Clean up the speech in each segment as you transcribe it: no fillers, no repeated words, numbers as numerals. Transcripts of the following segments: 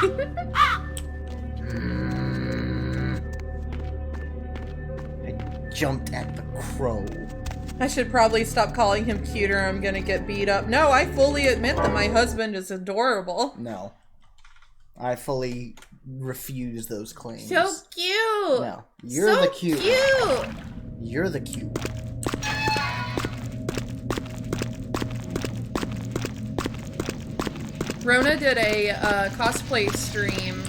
I jumped at the crow. I should probably stop calling him cute or I'm gonna get beat up. No, I fully admit that my husband is adorable. No. I fully refuse those claims. So cute! No. You're so the cute. Cute! You're the cute. Rona did a cosplay stream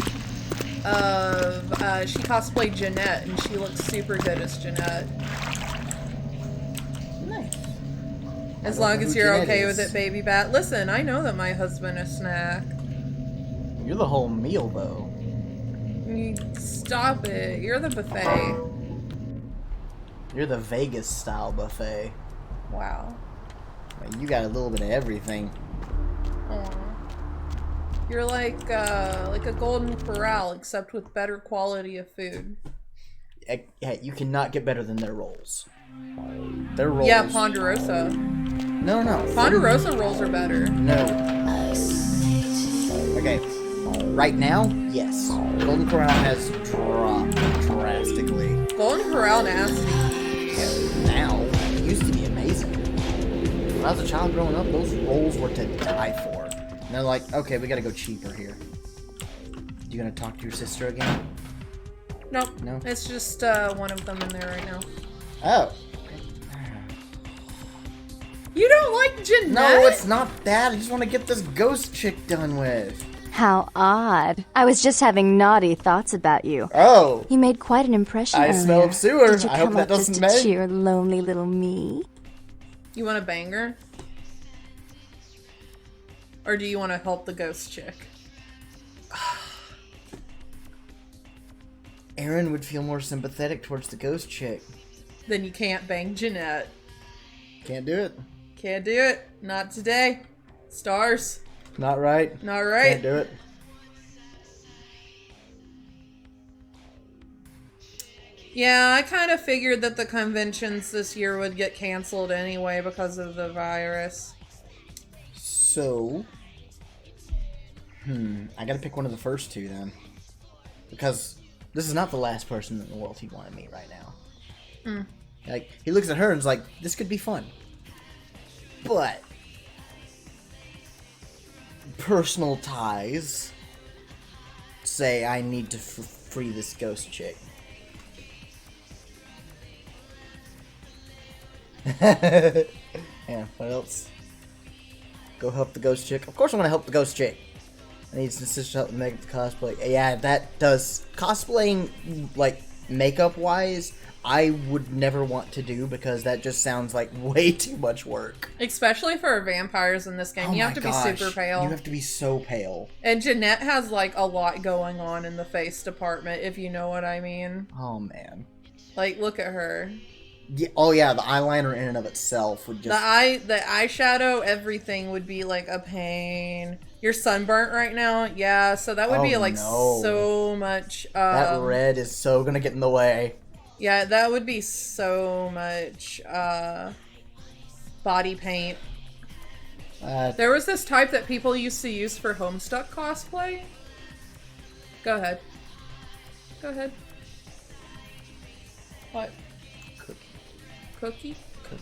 of, she cosplayed Jeanette, and she looks super good as Jeanette. Nice. As long as you're Jeanette okay is. with it, baby bat. Listen, I know that my husband is snack. You're the whole meal, though. Stop it. You're the buffet. You're the Vegas-style buffet. Wow. You got a little bit of everything. Aww. You're like a golden corral, except with better quality of food. Yeah, you cannot get better than their rolls. Their rolls. Yeah, Ponderosa. No. Ponderosa rolls are better. No. Okay. Right now, yes. Golden Corral has dropped drastically. Golden Corral nasty. Yeah, now, it used to be amazing. When I was a child growing up, those rolls were to die for. And they're like, okay, we gotta go cheaper here. You gonna talk to your sister again? Nope. No? It's just one of them in there right now. Oh. You don't like Jeanette? No, it's not that. I just want to get this ghost chick done with. How odd. I was just having naughty thoughts about you. Oh. You made quite an impression I earlier. smell of sewer. Did you I come hope that up just doesn't to cheer lonely little me? You want a banger? Or do you want to help the ghost chick? Aaron would feel more sympathetic towards the ghost chick. Then you can't bang Jeanette. Can't do it. Can't do it. Not today. Stars. Not right. Not right. Can't do it. Yeah, I kind of figured that the conventions this year would get canceled anyway because of the virus. So, I gotta pick one of the first two then. Because this is not the last person in the world he'd want to meet right now. Like, he looks at her and is like, this could be fun. But personal ties say I need to free this ghost chick. Yeah, what else? Go help the ghost chick. Of course I want to help the ghost chick. I need some sister help make the cosplay. Yeah, that does. Cosplaying, like, makeup-wise, I would never want to do because that just sounds like way too much work. Especially for vampires in this game. Oh You have to be super pale. You have to be so pale. And Jeanette has, like, a lot going on in the face department, if you know what I mean. Oh, man. Like, look at her. Yeah, oh, yeah, the eyeliner in and of itself would just... The eyeshadow, everything would be, like, a pain. You're sunburnt right now? Yeah, so that would be, like, so much... that red is so gonna get in the way. Yeah, that would be so much, body paint. There was this type that people used to use for Homestuck cosplay. Go ahead. Go ahead. What? Cookie? Cookie.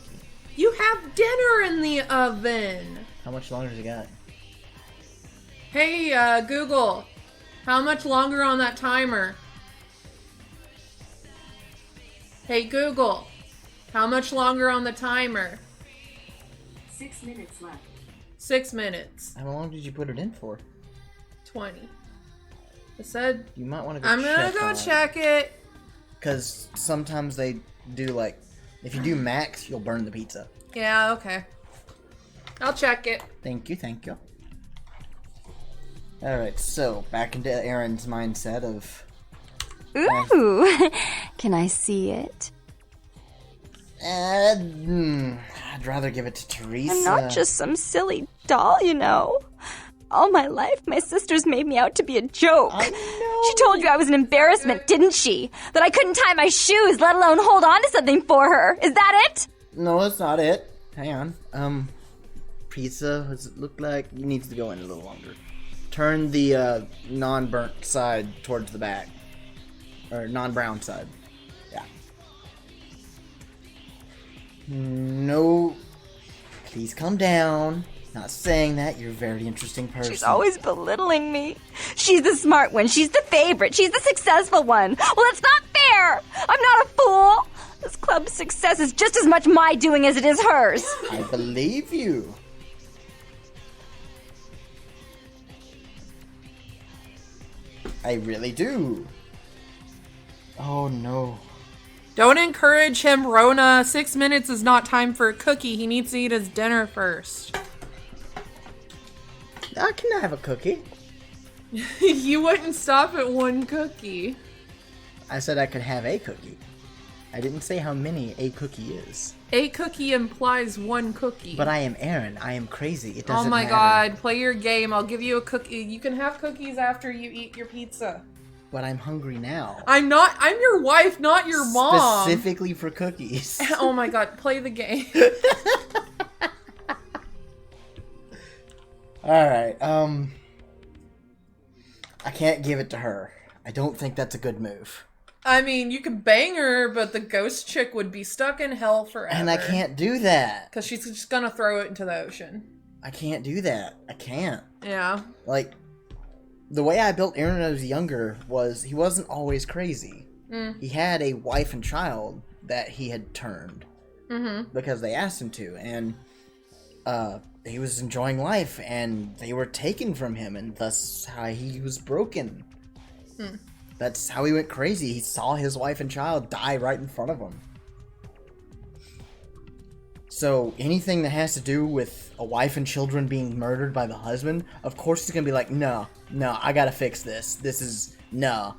You have dinner in the oven! How much longer has he got? Hey, Google. How much longer on that timer? Hey, Google. How much longer on the timer? 6 minutes left. 6 minutes. How long did you put it in for? 20. I said... You might want to go I'm gonna go check it. Because sometimes they do, like... If you do max, you'll burn the pizza. Yeah, okay. I'll check it. Thank you, thank you. Alright, so, back into Aaron's mindset of... Ooh, can I see it? I'd rather give it to Teresa. I'm not just some silly doll, you know. All my life, my sisters made me out to be a joke. I know. She told you I was an embarrassment, didn't she? That I couldn't tie my shoes, let alone hold on to something for her. Is that it? No, that's not it. Hang on. Pizza, what does it look like? It needs to go in a little longer. Turn the non-burnt side towards the back. Or non-brown side. Yeah. No. Please calm down. Not saying that. You're a very interesting person. She's always belittling me. She's the smart one. She's the favorite. She's the successful one. Well, it's not fair. I'm not a fool. This club's success is just as much my doing as it is hers. I believe you. I really do. Oh no. Don't encourage him, Rona. 6 minutes is not time for a cookie. He needs to eat his dinner first. I can have a cookie. You wouldn't stop at one cookie. I said I could have a cookie. I didn't say how many a cookie is. A cookie implies one cookie. But I am Aaron. I am crazy. It doesn't matter. Oh my god, play your game. I'll give you a cookie. You can have cookies after you eat your pizza. But I'm hungry now. I'm your wife, not your mom. Specifically for cookies. Oh my god, play the game. Alright, I can't give it to her. I don't think that's a good move. I mean, you could bang her, but the ghost chick would be stuck in hell forever. And I can't do that. Because she's just gonna throw it into the ocean. I can't do that. I can't. Yeah. Like, the way I built Aaron when I was younger was he wasn't always crazy. He had a wife and child that he had turned. Because they asked him to. And he was enjoying life, and they were taken from him, and thus how he was broken. That's how he went crazy. He saw his wife and child die right in front of him. So anything that has to do with a wife and children being murdered by the husband, of course he's gonna be like, no, I gotta fix this. This is, no.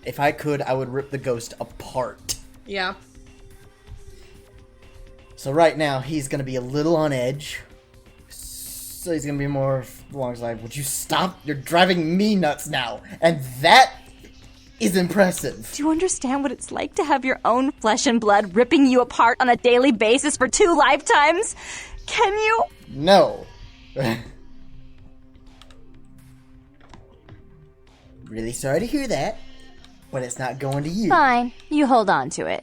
If I could, I would rip the ghost apart. Yeah. So right now, he's gonna be a little on edge. So he's gonna be more along his line, would you stop? You're driving me nuts now. And that is impressive. Do you understand what it's like to have your own flesh and blood ripping you apart on a daily basis for 2 lifetimes? Can you? No. Really sorry to hear that, but it's not going to you. Fine, you hold on to it.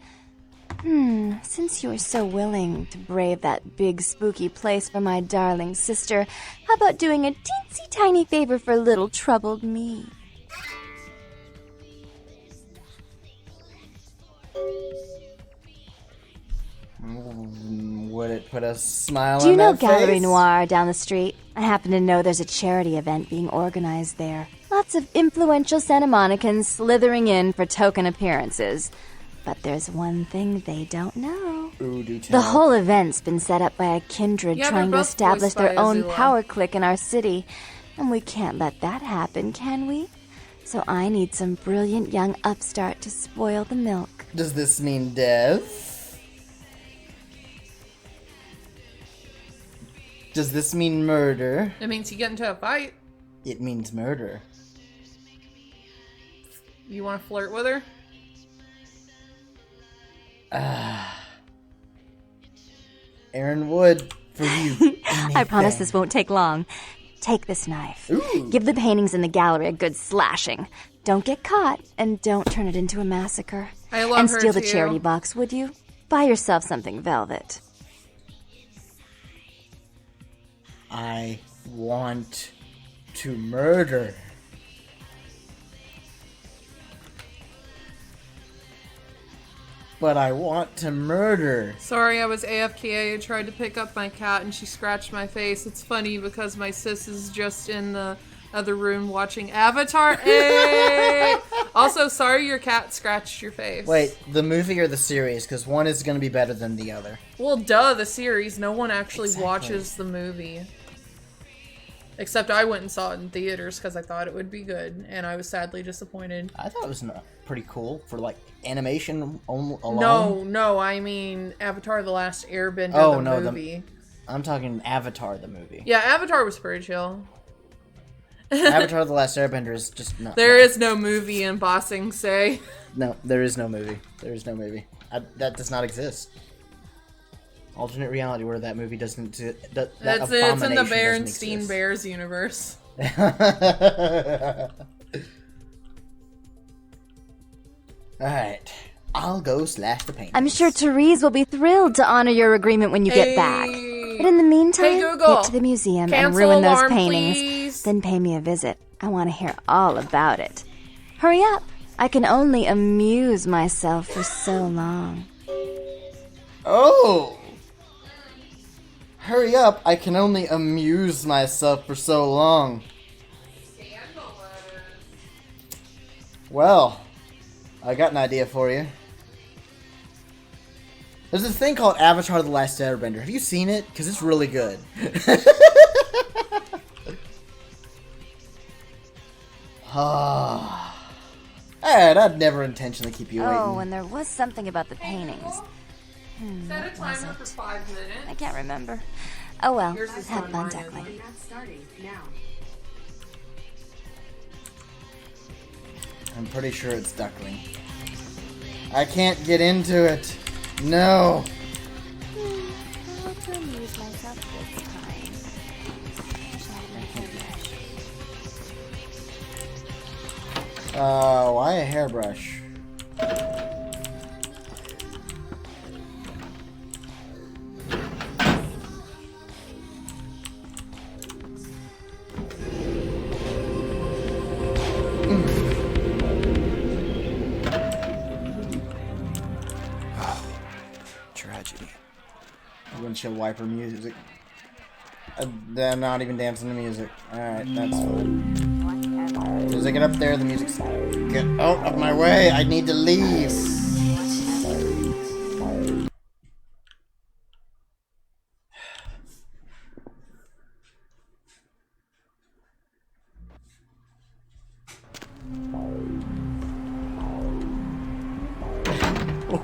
Since you are so willing to brave that big spooky place for my darling sister, how about doing a teensy tiny favor for little troubled me? Would it put a smile on that face? Do you know Gallery Noir down the street? I happen to know there's a charity event being organized there. Lots of influential Santa Monicans slithering in for token appearances. But there's one thing they don't know. Ooh, do tell. The whole event's been set up by a kindred trying to establish their own power clique in our city. And we can't let that happen, can we? So I need some brilliant young upstart to spoil the milk. Does this mean death? Does this mean murder? It means you get into a fight. It means murder. You want to flirt with her? Aaron Wood, for you. I promise this won't take long. Take this knife. Ooh. Give the paintings in the gallery a good slashing. Don't get caught, and don't turn it into a massacre. I love and her steal the too. charity box, would you? Buy yourself something velvet. I want to murder. But I want to murder. Sorry, I was AFK. I tried to pick up my cat and she scratched my face. It's funny because my sis is just in the other room watching Avatar. Hey! Also, sorry your cat scratched your face. Wait, the movie or the series? Because one is going to be better than the other. Well, duh, the series. No one actually Exactly. watches the movie. Except I went and saw it in theaters because I thought it would be good, and I was sadly disappointed. I thought it was pretty cool for, like, animation alone. No, I mean Avatar: The Last Airbender, Oh, the no, movie. I'm talking Avatar, the movie. Yeah, Avatar was pretty chill. Avatar: The Last Airbender is just... There is no movie in Bossing Say. No, there is no movie. There is no movie. That does not exist. Alternate reality where that movie doesn't... It's in the Berenstein Bears universe. Alright. I'll go slash the paintings. I'm sure Therese will be thrilled to honor your agreement when you get back. But in the meantime, Hey, Google. get to the museum and Cancel ruin those alarm, paintings. please. Then pay me a visit. I want to hear all about it. Hurry up. I can only amuse myself for so long. Oh! Hurry up, I can only amuse myself for so long. Well, I got an idea for you. There's this thing called Avatar The Last Airbender. Have you seen it? Because it's really good. Alright, I'd never intentionally keep you waiting. Oh, and there was something about the paintings. Set a timer for 5 minutes. I can't remember. Oh well, Yours is have fun, fun, mine Duckling. isn't. Not starting now. I'm pretty sure it's Duckling. I can't get into it. No. How to amuse myself this time? Why a hairbrush? Tragedy. Windshield wiper music. I'm not even dancing to music. Alright, that's fine. As I get up there, the music's... Get out of my way! I need to leave!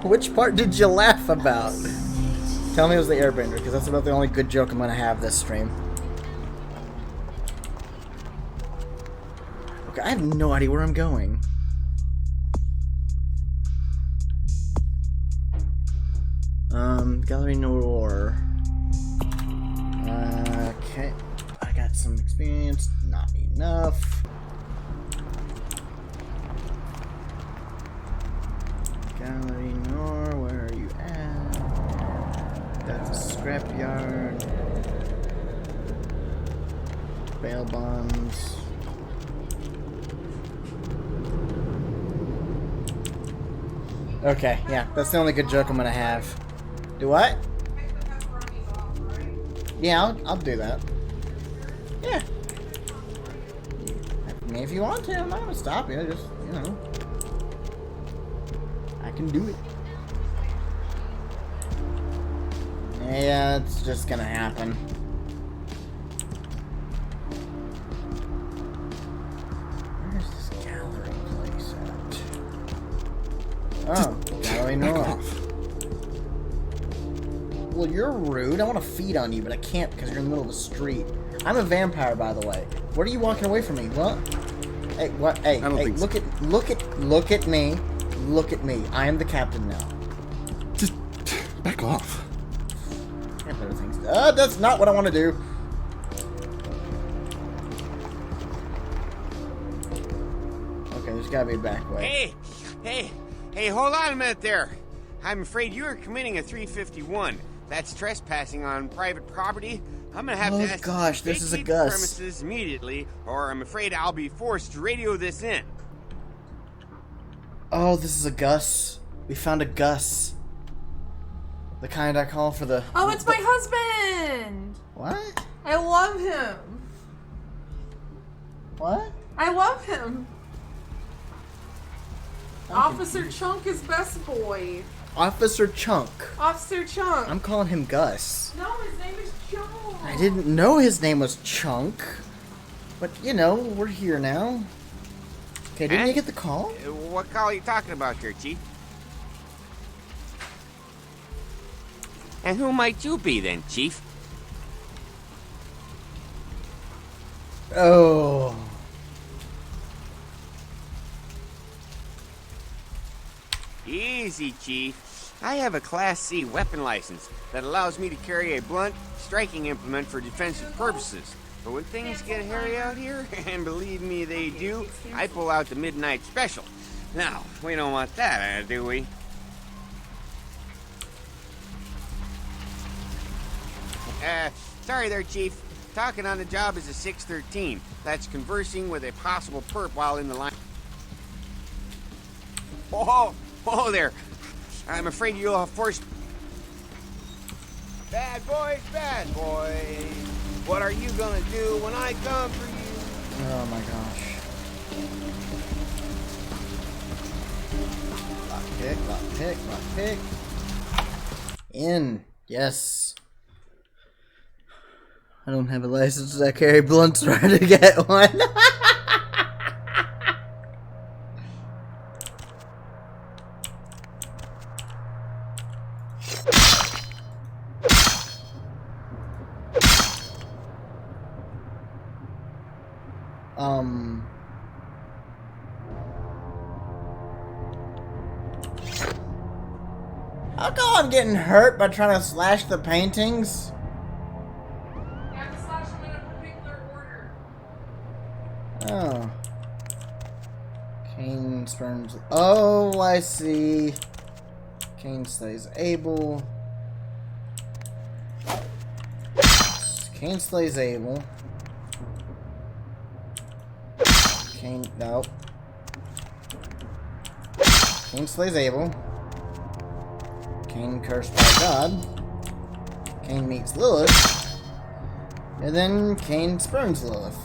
Which part did you laugh about? Tell me it was the airbender, because that's about the only good joke I'm gonna have this stream. Okay, I have no idea where I'm going. Gallery Noir. Okay. I got some experience, not enough. Gallery Noir, where are you at? That's a scrapyard. Bail bonds. Okay, yeah, that's the only good joke I'm gonna have. Do what? Yeah, I'll do that. Yeah. I mean, if you want to, I'm not gonna stop you. Just, you know. I can do it. Yeah, it's just gonna happen. Where's this gallery place at? Oh, Gallery North. Well, you're rude. I want to feed on you, but I can't because you're in the middle of the street. I'm a vampire, by the way. What are you walking away from me? What? Hey, what? Hey, I don't think look so. look at me. Look at me. I am the captain now. Just back off. Can't better things. That's not what I want to do. Okay, there's gotta be a back way. Hey, hold on a minute there. I'm afraid you are committing a 351. That's trespassing on private property. I'm gonna have Oh, to ask gosh, you to this is a vacate Gus. the premises immediately, or I'm afraid I'll be forced to radio this in. Oh, this is a Gus. We found a Gus. The kind I call for the... Oh, it's my husband! What? I love him. What? I love him. Officer Chunk is best boy. Officer Chunk. Officer Chunk. I'm calling him Gus. No, his name is Chunk. I didn't know his name was Chunk. But, you know, we're here now. Okay, didn't you get the call? What call are you talking about here, Chief? And who might you be then, Chief? Oh. Easy, Chief. I have a Class C weapon license that allows me to carry a blunt striking implement for defensive purposes. But when things get hairy out here, and believe me they do, I pull out the midnight special. Now, we don't want that, do we? Sorry there, Chief. Talking on the job is a 613. That's conversing with a possible perp while in the line. Oh there. I'm afraid you'll have forced... Bad boys, what are you gonna do when I come for you? Oh my gosh. Lock pick. In. Yes. I don't have a license to carry blunts. Try to get one. How come I'm getting hurt by trying to slash the paintings? You have to slash them in a particular order. Oh. Kane sperms. Oh, I see. Kane slays Abel. Kane slays Abel. Kane, no. Kane slays Abel. Kane cursed by God. Kane meets Lilith. And then Kane spurns Lilith.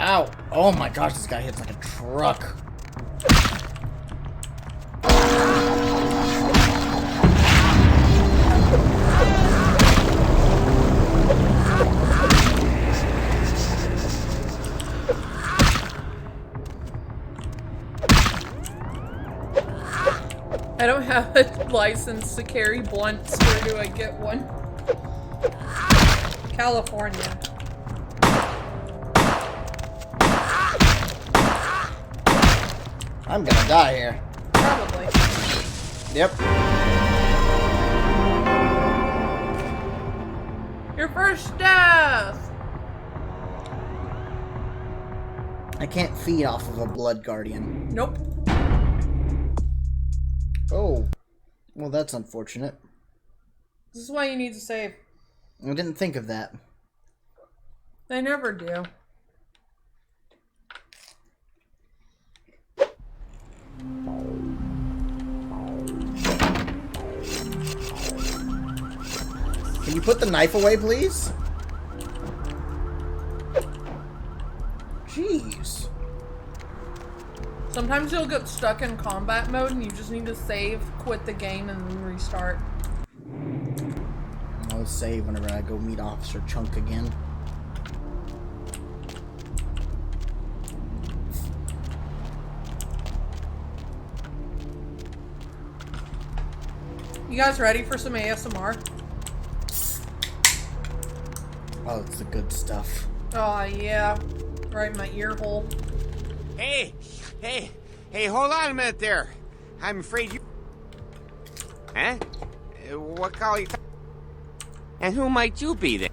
Ow! Oh my gosh, this guy hits like a truck. I don't have a license to carry blunts. Where do I get one? California. I'm gonna die here. Probably. Yep. Your first death! I can't feed off of a blood guardian. Nope. Oh. Well, that's unfortunate. This is why you need to save. I didn't think of that. They never do. Can you put the knife away, please? Jeez. Sometimes you'll get stuck in combat mode and you just need to save, quit the game, and then restart. I'll save whenever I go meet Officer Chunk again. You guys ready for some ASMR? Oh, it's the good stuff. Oh, yeah. Right in my ear hole. Hey, hold on a minute there. I'm afraid you... Huh? What call you... And who might you be then?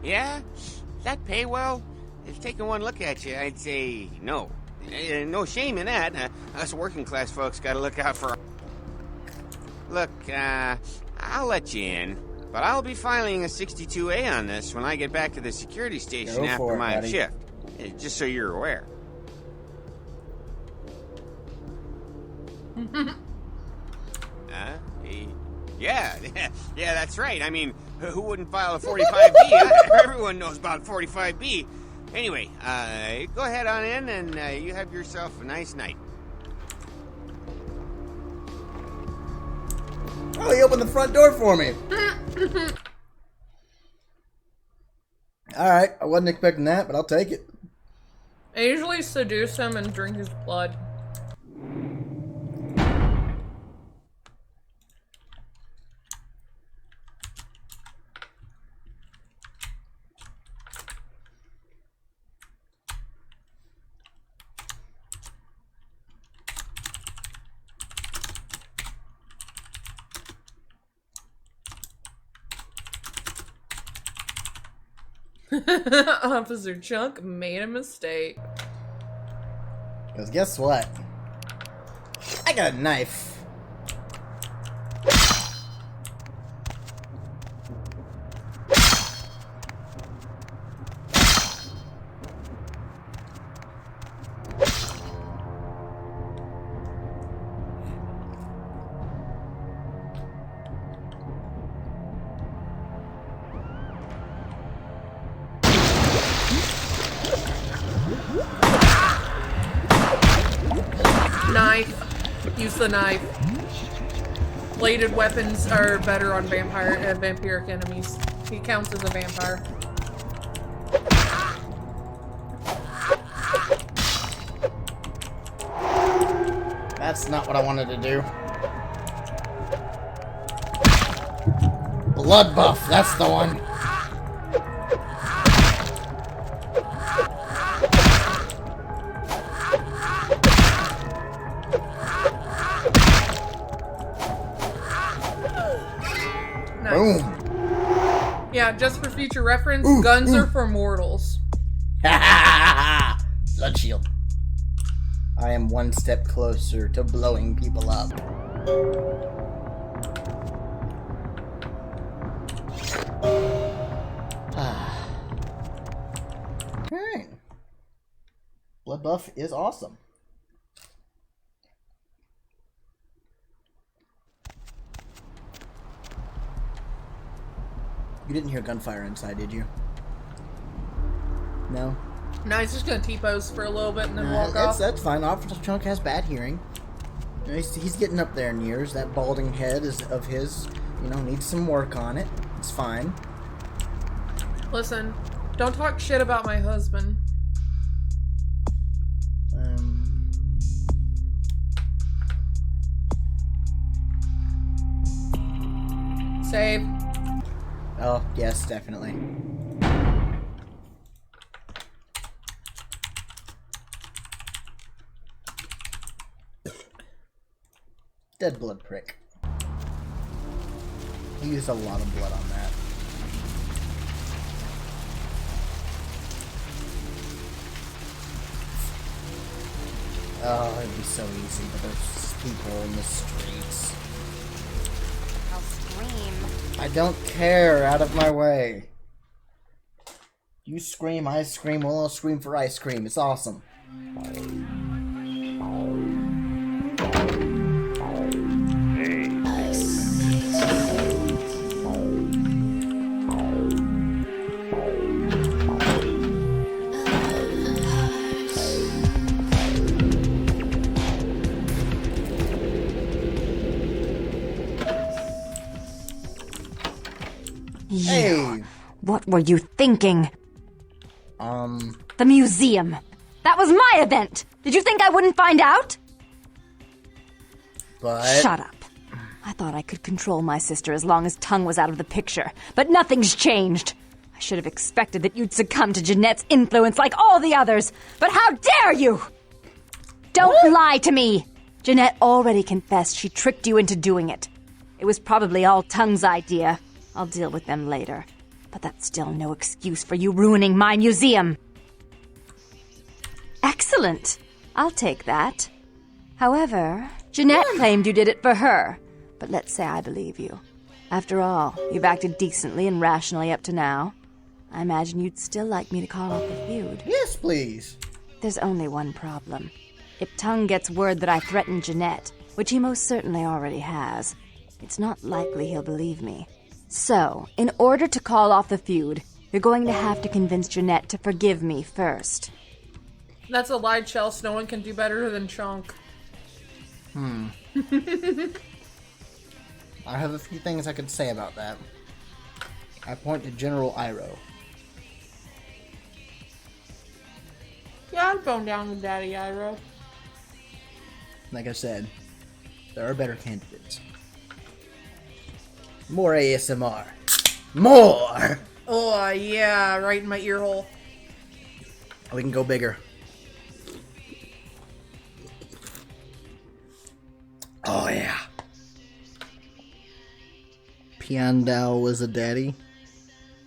Yeah? That pay well? If taking one look at you, I'd say no. No shame in that. Us working class folks gotta look out for... Look, I'll let you in. But I'll be filing a 62A on this when I get back to the security station Go after for it, my buddy. shift. Just so you're aware. Yeah, that's right. I mean, who wouldn't file a 45B? Everyone knows about 45B. Anyway, go ahead on in and you have yourself a nice night. Oh, he opened the front door for me. Alright, I wasn't expecting that, but I'll take it. I usually seduce him and drink his blood. Officer Chunk made a mistake. Because guess what? I got a knife. Knife. Use the knife. Bladed weapons are better on vampiric enemies. He counts as a vampire. That's not what I wanted to do. Blood buff, that's the one. Boom. Yeah, just for future reference, guns are for mortals. Blood shield. I am one step closer to blowing people up. Alright. Blood buff is awesome. You didn't hear gunfire inside, did you? No? No, he's just gonna T-pose for a little bit and then walk off. That's fine. Officer Chunk has bad hearing. You know, he's getting up there in years. That balding head is of his, you know, needs some work on it. It's fine. Listen, don't talk shit about my husband. Save. Oh, yes, definitely. Dead blood prick. He used a lot of blood on that. Oh, it'd be so easy, but there's people in the streets. I'll scream. I don't care. Out of my way. You scream, I scream, we'll all scream for ice cream. It's awesome. Hey! What were you thinking? The museum. That was my event! Did you think I wouldn't find out? But... Shut up. I thought I could control my sister as long as Tongue was out of the picture, but nothing's changed. I should have expected that you'd succumb to Jeanette's influence like all the others, but how dare you! Don't lie to me! Jeanette already confessed she tricked you into doing it. It was probably all Tongue's idea. I'll deal with them later. But that's still no excuse for you ruining my museum. Excellent. I'll take that. However, Jeanette claimed you did it for her. But let's say I believe you. After all, you've acted decently and rationally up to now. I imagine you'd still like me to call off the feud. Yes, please. There's only one problem. If Tongue gets word that I threatened Jeanette, which he most certainly already has, it's not likely he'll believe me. So, in order to call off the feud, you're going to have to convince Jeanette to forgive me first. That's a lie, Chelsea. No one can do better than Chunk. I have a few things I could say about that. I point to General Iroh. Yeah, I'd bone down with Daddy Iro. Like I said, there are better candidates. More ASMR. More! Oh, yeah, right in my ear hole. We can go bigger. Oh, yeah. Piandao was a daddy.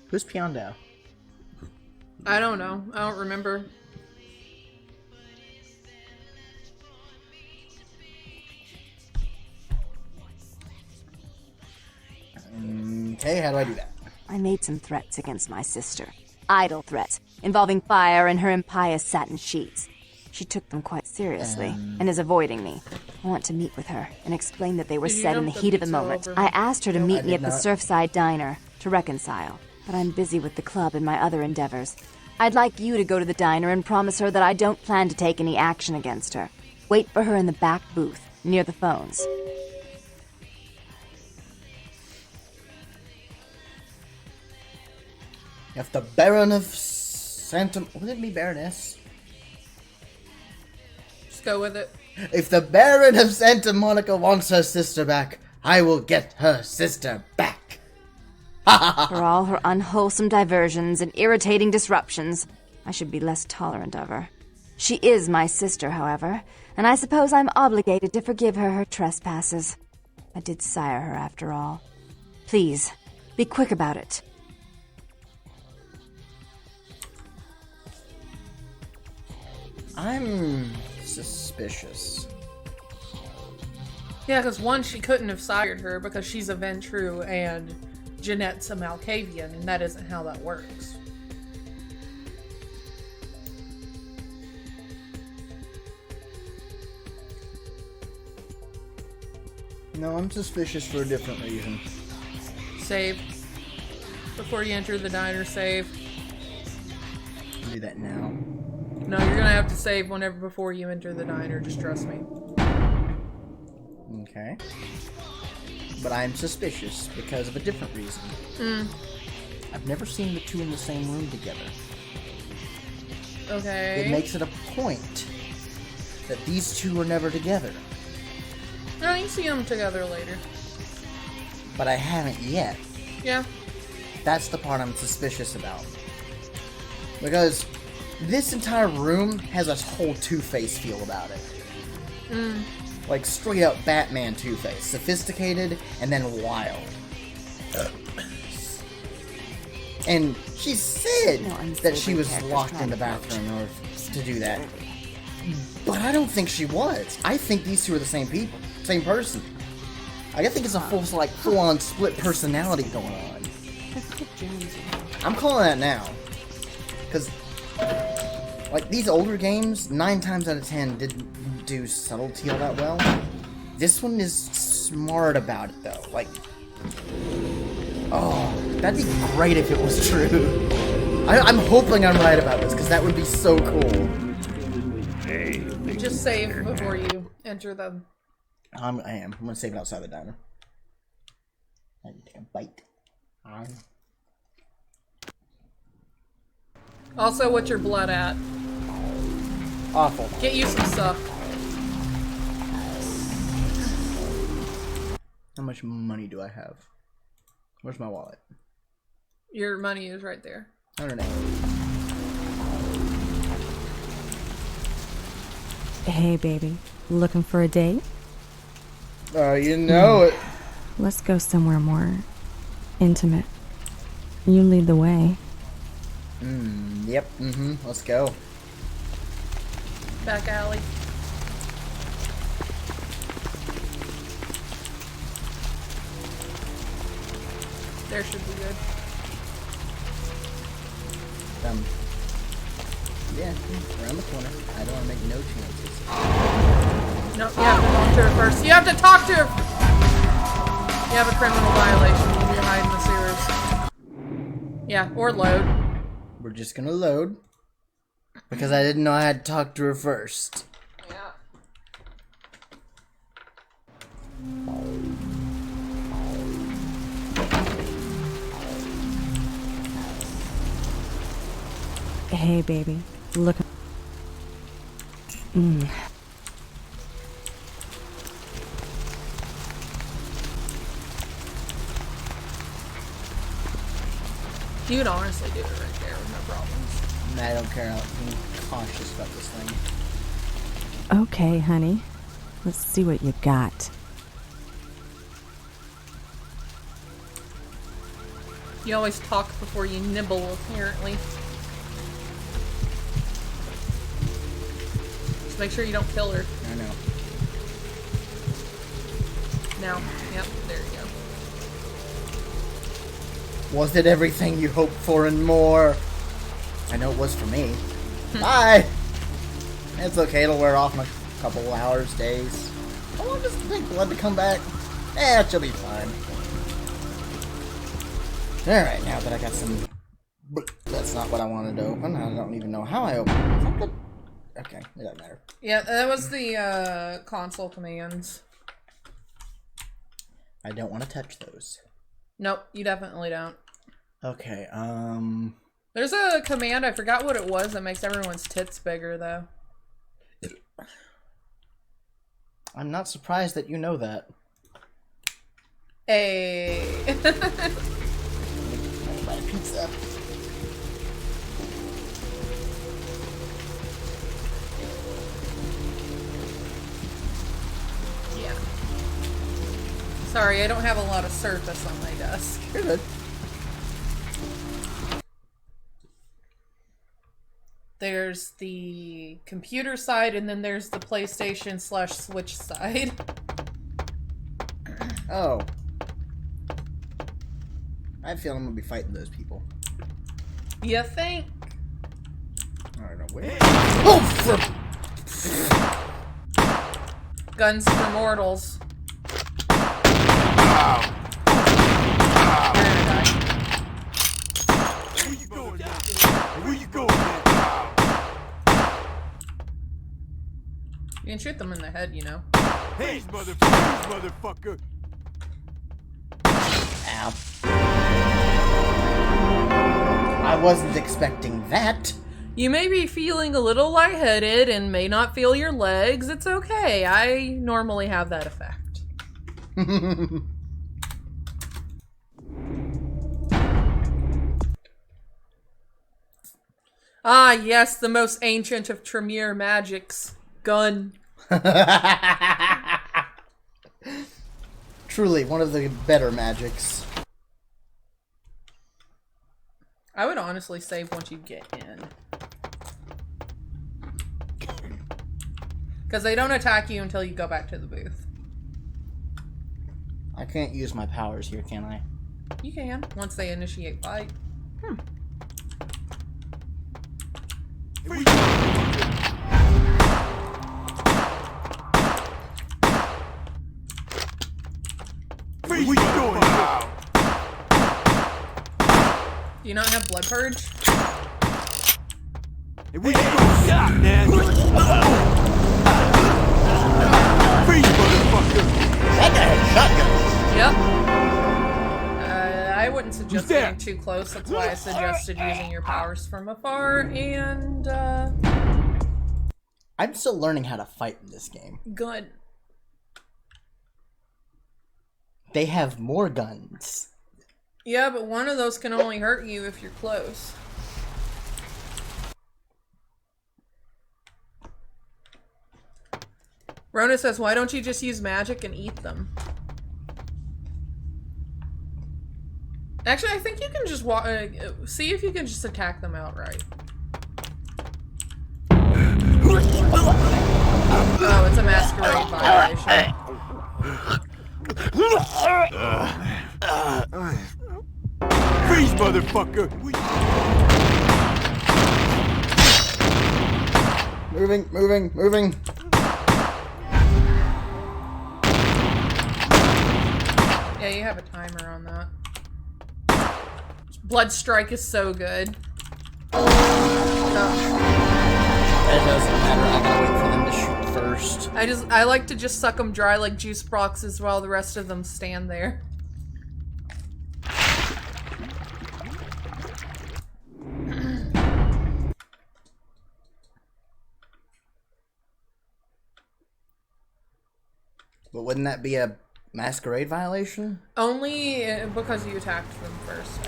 Who's Piandao? I don't know. I don't remember. Okay, how do I do that? I made some threats against my sister. Idle threats, involving fire and her impious satin sheets. She took them quite seriously, and is avoiding me. I want to meet with her, and explain that they were Did you said in the dump the heat of the pizza moment. over? I asked her to No, meet I me did at the not. Surfside Diner, to reconcile. But I'm busy with the club and my other endeavors. I'd like you to go to the diner and promise her that I don't plan to take any action against her. Wait for her in the back booth, near the phones. If the Baron of Santa... Would it be Baroness? Just go with it. If the Baron of Santa Monica wants her sister back, I will get her sister back. For all her unwholesome diversions and irritating disruptions, I should be less tolerant of her. She is my sister, however, and I suppose I'm obligated to forgive her her trespasses. I did sire her, after all. Please, be quick about it. I'm suspicious. Yeah, because one, she couldn't have sired her because she's a Ventru and Jeanette's a Malkavian, and that isn't how that works. No, I'm suspicious for a different reason. Save. Before you enter the diner, save. I'll do that now. No, you're gonna have to save whenever before you enter the diner, just trust me. Okay. But I'm suspicious because of a different reason. I've never seen the two in the same room together. Okay. It makes it a point that these two are never together. No, you see them together later. But I haven't yet. Yeah. That's the part I'm suspicious about. Because this entire room has a whole Two-Face feel about it. Like straight up Batman Two-Face. Sophisticated and then wild. And she said No, I'm that she saving was characters locked in trying the to bathroom in order to do that. But I don't think she was. I think these two are the same people. Same person. I think it's a full-on split personality going on. I'm calling that now. Because, like, these older games, 9 times out of 10 didn't do subtlety all that well. This one is smart about it, though. Like, oh, that'd be great if it was true. I'm hoping I'm right about this, because that would be so cool. Just save before you enter them. I am. I'm going to save it outside the diner. I can take a bite. Also, what's your blood at? Awful. Get you some stuff. How much money do I have? Where's my wallet? Your money is right there. 180. Hey, baby. Looking for a date? Oh, you know it. Let's go somewhere more intimate. You lead the way. Yep. Let's go. Back alley. There should be good. Yeah, around the corner. I don't want to make no chances. No, you have to talk to her first. You have to talk to her. You have a criminal violation when you hide in the sewers. Yeah, or load. We're just gonna load. Because I didn't know I had to talk to her first. Yeah. Hey, baby. Look. You could honestly do it right there with no problems. Nah, I don't care. I'm being cautious about this thing. Okay, honey. Let's see what you got. You always talk before you nibble, apparently. Just make sure you don't kill her. I know. Now. Yep, there you go. Was it everything you hoped for and more? I know it was for me. Bye! It's okay, it'll wear off in a couple hours, days. How long does it take blood to come back? Eh, it should be fine. Alright, now that I got some... That's not what I wanted to open. I don't even know how I opened it. Okay, it doesn't matter. Yeah, that was the console commands. I don't want to touch those. Nope, you definitely don't. Okay, There's a command, I forgot what it was, that makes everyone's tits bigger, though. I'm not surprised that you know that. Hey. Buy a pizza. Yeah. Sorry, I don't have a lot of surface on my desk. You're good. There's the computer side, and then there's the PlayStation/Switch side. Oh. I have a feeling I'm gonna be fighting those people. You think? I don't know where. Oh, for... Guns for mortals. Where you going, man? You can shoot them in the head, you know. Hey, motherfucker! Ow. I wasn't expecting that. You may be feeling a little lightheaded and may not feel your legs. It's okay. I normally have that effect. Ah, yes, the most ancient of tremere magics. Gun. Truly, one of the better magics. I would honestly save once you get in. Because they don't attack you until you go back to the booth. I can't use my powers here, can I? You can, once they initiate fight. Where you going now? Do you not have blood purge? Hey, where you going, man? Freeze, motherfucker! That guy had shotguns. Yep. I wouldn't suggest Who's there? getting too close. That's why I suggested using your powers from afar. And, I'm still learning how to fight in this game. gun. They have more guns. Yeah, but one of those can only hurt you if you're close. Rona says, why don't you just use magic and eat them? Actually, I think you can just see if you can just attack them outright. Oh, it's a masquerade violation. Freeze, motherfucker! Moving, moving, moving. Yeah, you have a timer on that. Blood Strike is so good. It doesn't matter. I gotta wait for them to shoot first. I like to just suck them dry like juice boxes while the rest of them stand there. But wouldn't that be a masquerade violation? Only because you attacked them first.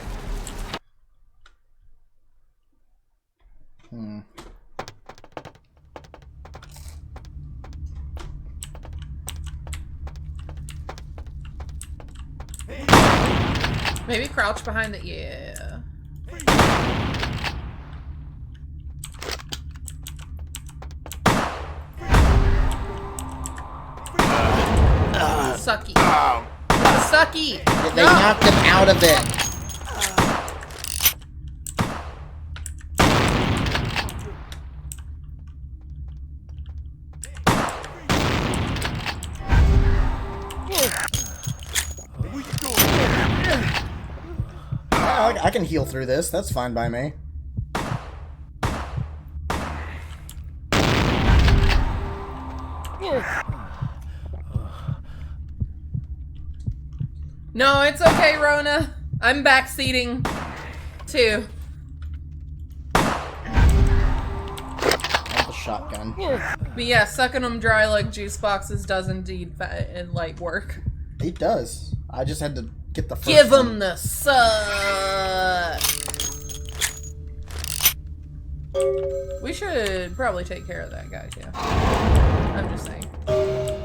Maybe crouch behind it. Yeah. Sucky. Sucky. They knocked him out of it. I can heal through this. That's fine by me. No, it's okay, Rona. I'm backseating, too. The shotgun. But yeah, sucking them dry like juice boxes does indeed work. It does. I just had to get the first Give one. them the suck. We should probably take care of that guy, too. I'm just saying.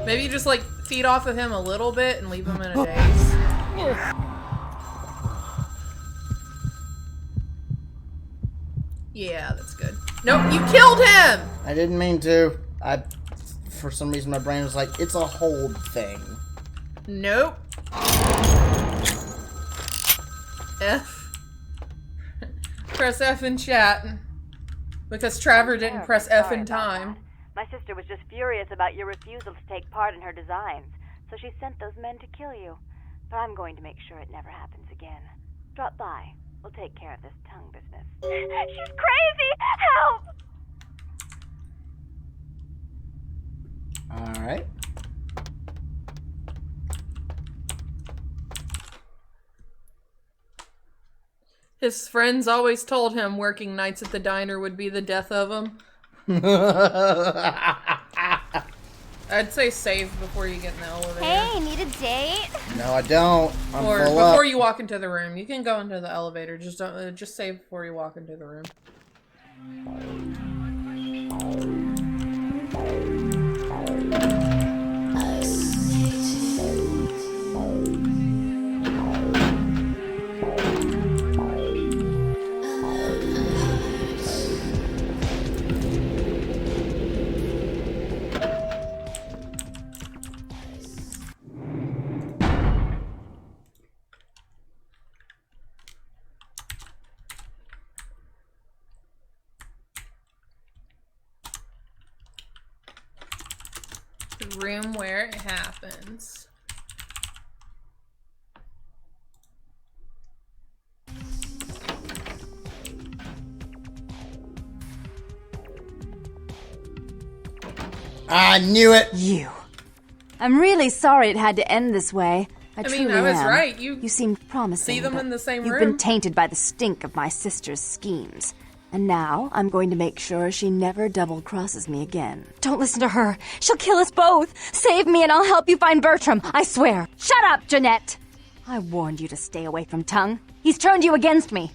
Maybe just, like, feed off of him a little bit and leave him in a daze. Yeah, that's good. Nope, you killed him! I didn't mean to. For some reason, my brain was like, it's a hold thing. Nope. F. Press F in chat. Because Trevor didn't press F in time. My sister was just furious about your refusal to take part in her designs, so she sent those men to kill you. But I'm going to make sure it never happens again. Drop by. We'll take care of this tongue business. She's crazy! Help! Alright. His friends always told him working nights at the diner would be the death of him. I'd say save before you get in the elevator. Hey, need a date? No, I don't. I'm Or full before up. you walk into the room. You can go into the elevator. Just don't. Just save before you walk into the room. The room where it happens. I knew it. You. I'm really sorry it had to end this way. I mean, truly I was am. right. You seemed promising. see them but in the same you've room. been tainted by the stink of my sister's schemes. And now I'm going to make sure she never double-crosses me again. Don't listen to her. She'll kill us both. Save me and I'll help you find Bertram. I swear. Shut up, Jeanette. I warned you to stay away from Tongue. He's turned you against me.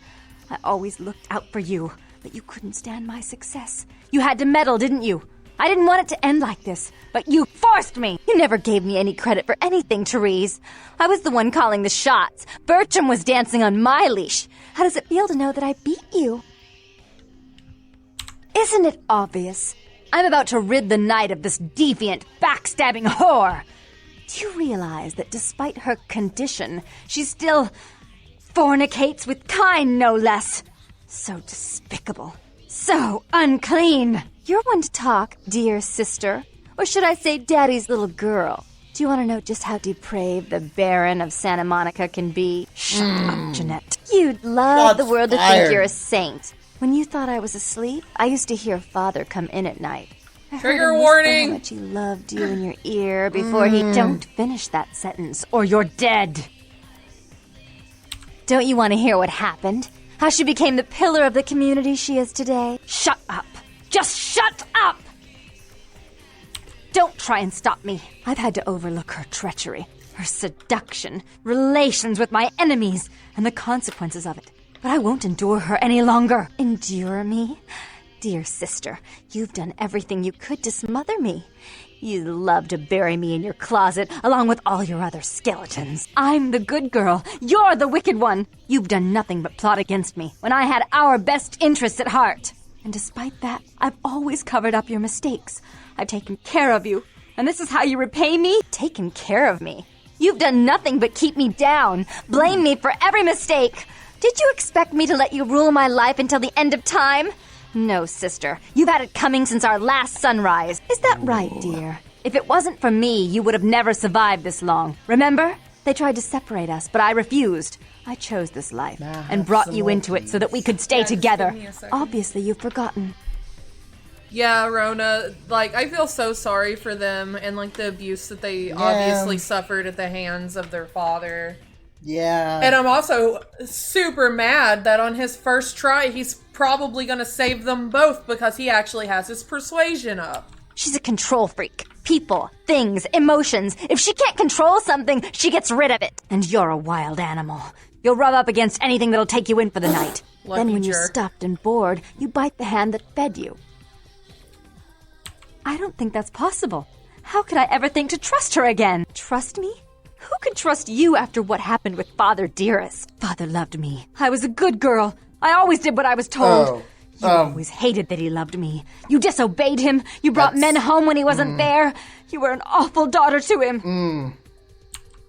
I always looked out for you, but you couldn't stand my success. You had to meddle, didn't you? I didn't want it to end like this, but you forced me. You never gave me any credit for anything, Therese. I was the one calling the shots. Bertram was dancing on my leash. How does it feel to know that I beat you? Isn't it obvious? I'm about to rid the night of this deviant, backstabbing whore. Do you realize that despite her condition, she still fornicates with Kine, no less? So despicable. So unclean. You're one to talk, dear sister. Or should I say daddy's little girl? Do you want to know just how depraved the Baron of Santa Monica can be? Shut up, Jeanette. You'd love the world to think you're a saint. When you thought I was asleep, I used to hear Father come in at night. I heard Trigger him whisper warning. how much he loved you in your ear before he... Don't finish that sentence, or you're dead. Don't you want to hear what happened? How she became the pillar of the community she is today? Shut up. Just shut up! Don't try and stop me. I've had to overlook her treachery, her seduction, relations with my enemies, and the consequences of it. But I won't endure her any longer. Endure me? Dear sister, you've done everything you could to smother me. You love to bury me in your closet, along with all your other skeletons. I'm the good girl. You're the wicked one. You've done nothing but plot against me, when I had our best interests at heart. And despite that, I've always covered up your mistakes. I've taken care of you. And this is how you repay me? Taken care of me. You've done nothing but keep me down, blame me for every mistake. Did you expect me to let you rule my life until the end of time? No, sister. You've had it coming since our last sunrise. Is that right, dear? If it wasn't for me, you would have never survived this long. Remember? They tried to separate us, but I refused. I chose this life and brought you into it so that we could stay together. Obviously, you've forgotten. Yeah, Rona, like, I feel so sorry for them and, like, the abuse that they obviously suffered at the hands of their father. Yeah. And I'm also super mad that on his first try, he's probably going to save them both because he actually has his persuasion up. She's a control freak. People, things, emotions. If she can't control something, she gets rid of it. And you're a wild animal. You'll rub up against anything that'll take you in for the night. Then when you're stuffed and bored, you bite the hand that fed you. I don't think that's possible. How could I ever think to trust her again? Trust me? Who could trust you after what happened with Father Dearest? Father loved me. I was a good girl. I always did what I was told. You always hated that he loved me. You disobeyed him. You brought men home when he wasn't there. You were an awful daughter to him.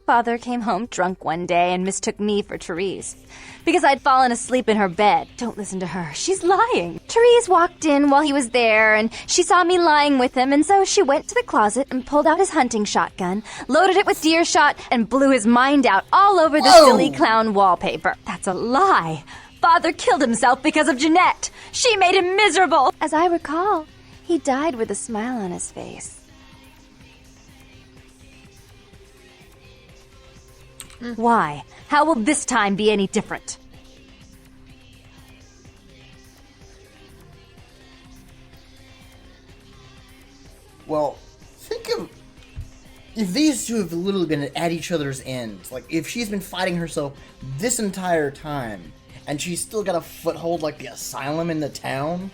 Father came home drunk one day and mistook me for Therese. Because I'd fallen asleep in her bed. Don't listen to her. She's lying. Therese walked in while he was there, and she saw me lying with him, and so she went to the closet and pulled out his hunting shotgun, loaded it with deer shot, and blew his mind out all over the silly clown wallpaper. That's a lie. Father killed himself because of Jeanette. She made him miserable. As I recall, he died with a smile on his face. Why? How will this time be any different? Well, think of if these two have literally been at each other's ends. Like, if she's been fighting herself this entire time, and she's still got a foothold like the asylum in the town.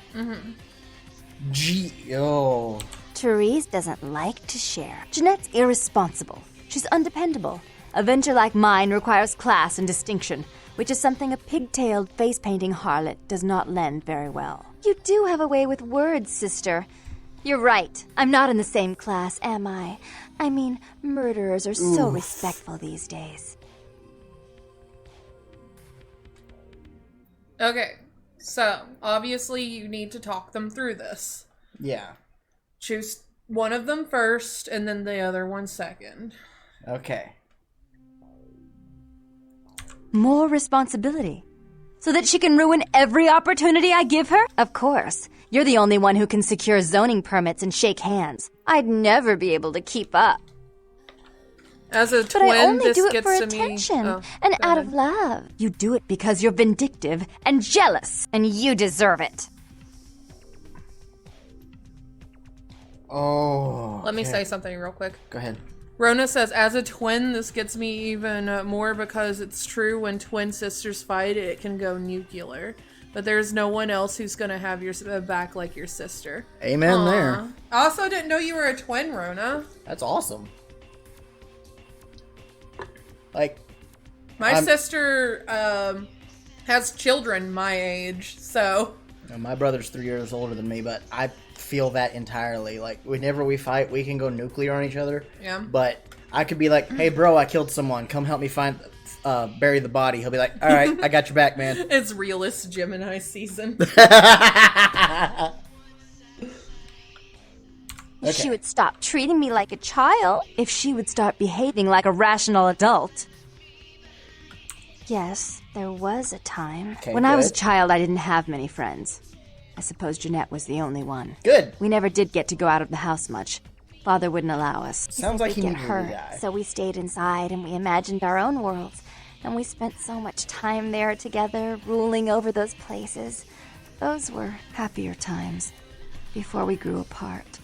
Therese doesn't like to share. Jeanette's irresponsible. She's undependable. A venture like mine requires class and distinction, which is something a pigtailed, face-painting harlot does not lend very well. You do have a way with words, sister. You're right. I'm not in the same class, am I? I mean, murderers are so respectful these days. Okay, so obviously you need to talk them through this. Yeah. Choose one of them first, and then the other one second. Okay. More responsibility. So that she can ruin every opportunity I give her? Of course. You're the only one who can secure zoning permits and shake hands. I'd never be able to keep up. As a But twin, I only this do it gets for to attention me. and out of love. You do it because you're vindictive and jealous, and you deserve it. Oh. Let me say something real quick. Go ahead. Rona says, as a twin, this gets me even more because it's true when twin sisters fight, it can go nuclear. But there's no one else who's going to have your back like your sister. Amen there. I also didn't know you were a twin, Rona. That's awesome. Like, My sister has children my age, so... my brother's 3 years older than me, but I feel that entirely. Like, whenever we fight, we can go nuclear on each other. Yeah. But I could be like, hey, bro, I killed someone. Come help me bury the body. He'll be like, all right, I got your back, man. It's realist Gemini season. If she would stop treating me like a child, if she would start behaving like a rational adult. Yes, there was a time. When I was a child, I didn't have many friends. I suppose Jeanette was the only one. Good. We never did get to go out of the house much. Father wouldn't allow us. Sounds like he get needed to hurt, die. so we stayed inside and we imagined our own worlds. And we spent so much time there together, ruling over those places. Those were happier times, before we grew apart.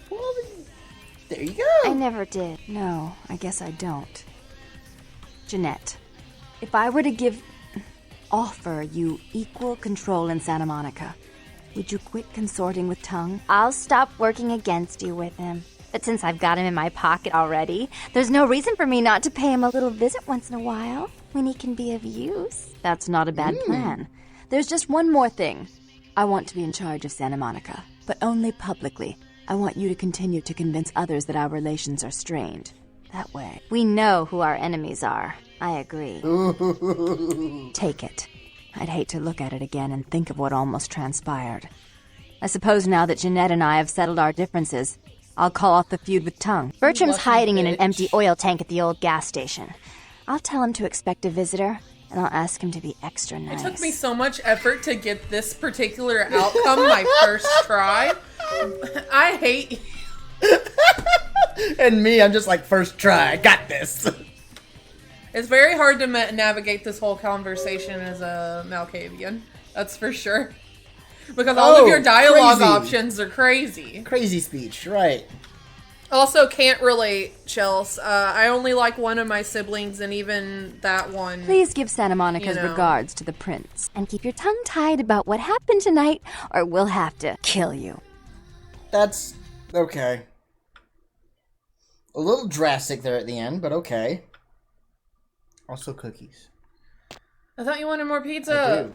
There you I go. never did. No, I guess I don't. Jeanette, if I were to offer you equal control in Santa Monica, would you quit consorting with Tongue? I'll stop working against you with him. But since I've got him in my pocket already, there's no reason for me not to pay him a little visit once in a while, when he can be of use. That's not a bad plan. There's just one more thing. I want to be in charge of Santa Monica, but only publicly. I want you to continue to convince others that our relations are strained. That way, we know who our enemies are. I agree. Take it. I'd hate to look at it again and think of what almost transpired. I suppose now that Jeanette and I have settled our differences, I'll call off the feud with Tongue. Bertram's hiding in an empty oil tank at the old gas station. I'll tell him to expect a visitor, and I'll ask him to be extra nice. It took me so much effort to get this particular outcome my first try. I hate you. And me, I'm just like, first try, I got this. It's very hard to navigate this whole conversation as a Malkavian. That's for sure. Because all of your dialogue options are crazy. Crazy speech, right. Also, can't relate, Chels. I only like one of my siblings, and even that one... Please give Santa Monica's regards to the prince. And keep your tongue tied about what happened tonight, or we'll have to kill you. That's okay. A little drastic there at the end, but okay. Also cookies. I thought you wanted more pizza.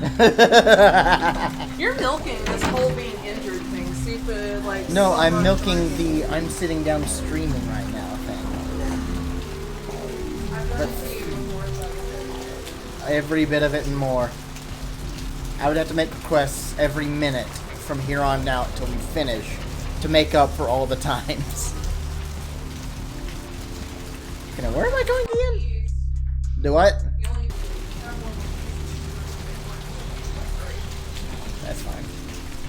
I You're milking this whole being injured thing. See if it, like... No, I'm milking the I'm sitting down streaming right now thing. I've never seen more of that. Every bit of it and more. I would have to make requests every minute from here on out until we finish to make up for all the times. Okay, now where am I going again? Do what? That's fine.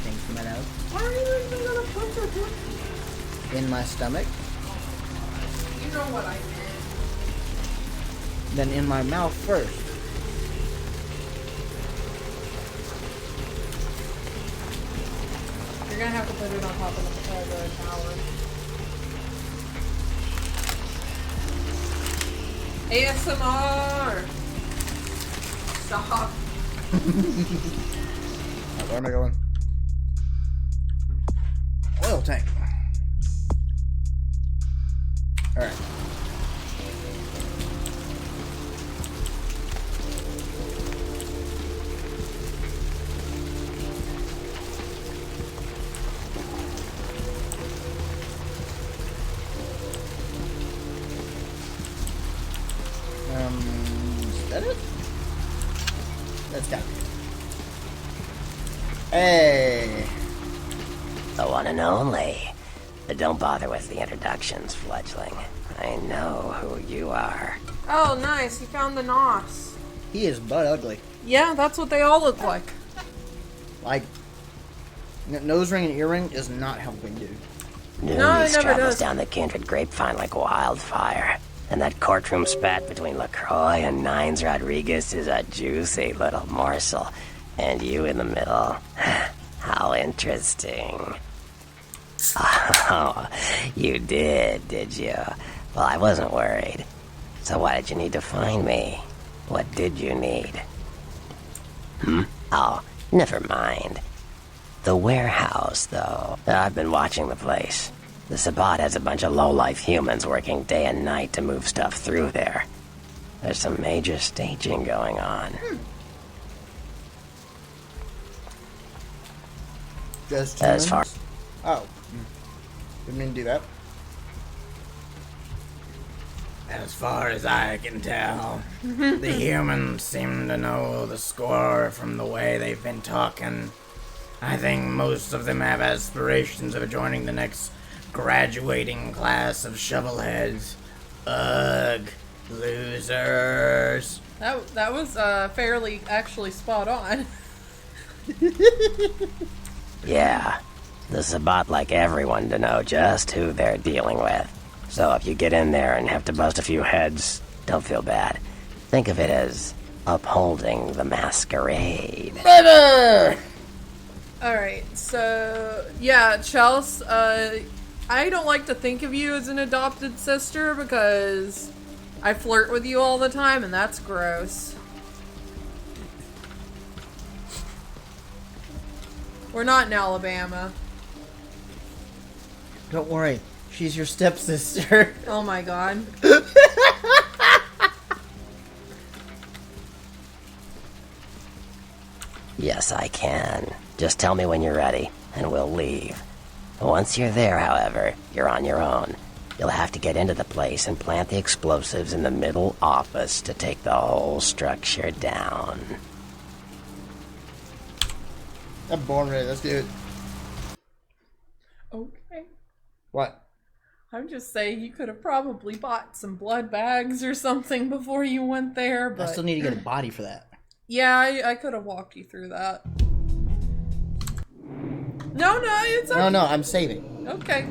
Things from my nose. Why are you even gonna put your cookie? In my stomach. You know what I meant. Then in my mouth first. You're gonna have to put it on top of the tower. ASMR! Stop. Where am I going? Oil tank. Alright. Is that it? That's got it. Hey! The one and only. But don't bother with the introductions, fledgling. I know who you are. Oh, nice. You found the nos. He is butt ugly. Yeah, that's what they all look like. Like, nose ring and earring is not helping, dude. News it never travels does. down the kindred grapevine like wildfire. And that courtroom spat between LaCroix and Nines Rodriguez is a juicy little morsel. And you in the middle. How interesting. Oh, you did you? Well, I wasn't worried. So why did you need to find me? What did you need? Oh, never mind. The warehouse, though. I've been watching the place. The Sabbat has a bunch of low-life humans working day and night to move stuff through there. There's some major staging going on. Just As far- humans? Oh. Didn't mean to do that. As far as I can tell, the humans seem to know the score from the way they've been talking. I think most of them have aspirations of joining the next graduating class of shovelheads. Ugh, losers. That was fairly actually spot on. Yeah, the Sabbat like everyone to know just who they're dealing with. So if you get in there and have to bust a few heads, don't feel bad. Think of it as upholding the masquerade. Better! Alright, so, yeah, Chels, I don't like to think of you as an adopted sister because I flirt with you all the time, and that's gross. We're not in Alabama. Don't worry, she's your stepsister. Oh my god. Yes, I can. Just tell me when you're ready, and we'll leave. Once you're there, however, you're on your own. You'll have to get into the place and plant the explosives in the middle office to take the whole structure down. I'm born ready. Let's do it. Okay. What? I'm just saying you could have probably bought some blood bags or something before you went there, but... I still need to get a body for that. Yeah, I could have walked you through that. No, it's okay. No, I'm saving. Okay.